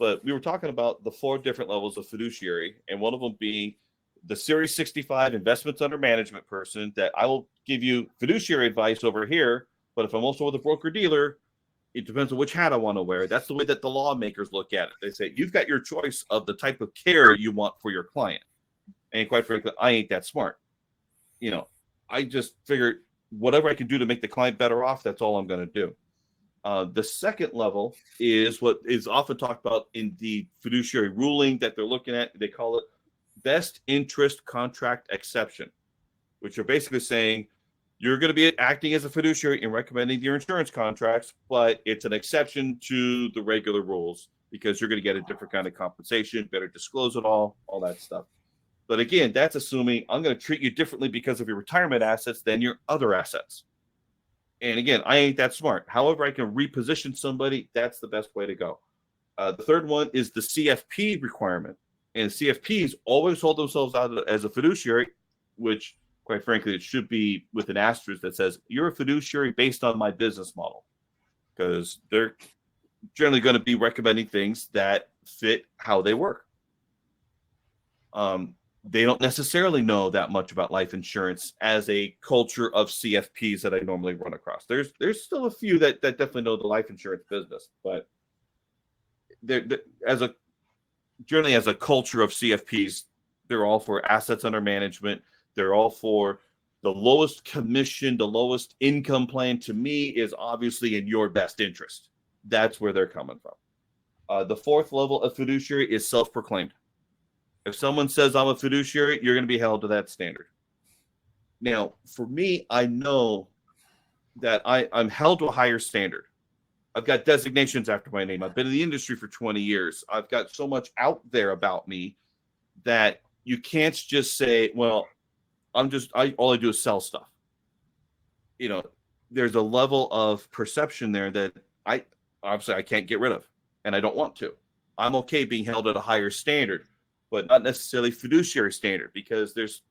But we were talking about the 4 different levels of fiduciary, and one of them being the Series 65 investments under management person that I will give you fiduciary advice over here. But if I'm also with a broker dealer, it depends on which hat I want to wear. That's the way that the lawmakers look at it. They say, you've got your choice of the type of care you want for your client. And quite frankly, I ain't that smart. I just figured whatever I can do to make the client better off, that's all I'm going to do. The second level is what is often talked about in the fiduciary ruling that they're looking at. They call it best interest contract exception, which are basically saying you're going to be acting as a fiduciary and recommending your insurance contracts, but it's an exception to the regular rules because you're going to get a different kind of compensation, better disclose it all that stuff. But again, that's assuming I'm going to treat you differently because of your retirement assets than your other assets. And again, I ain't that smart. However, I can reposition somebody. That's the best way to go. The third one is the CFP requirement. And CFPs always hold themselves out as a fiduciary, which, quite frankly, it should be with an asterisk that says, you're a fiduciary based on my business model. Because they're generally going to be recommending things that fit how they work. They don't necessarily know that much about life insurance as a culture of CFPs that I normally run across. There's still a few that definitely know the life insurance business, but generally as a culture of CFPs, they're all for assets under management. They're all for the lowest commission, the lowest income plan. To me, is obviously in your best interest. That's where they're coming from. The fourth level of fiduciary is self-proclaimed. If someone says I'm a fiduciary, you're going to be held to that standard. Now, for me, I know that I'm held to a higher standard. I've got designations after my name. I've been in the industry for 20 years. I've got so much out there about me that you can't just say, well, all I do is sell stuff. There's a level of perception there that I can't get rid of, and I don't want to. I'm okay being held at a higher standard, but not necessarily fiduciary standard, because there's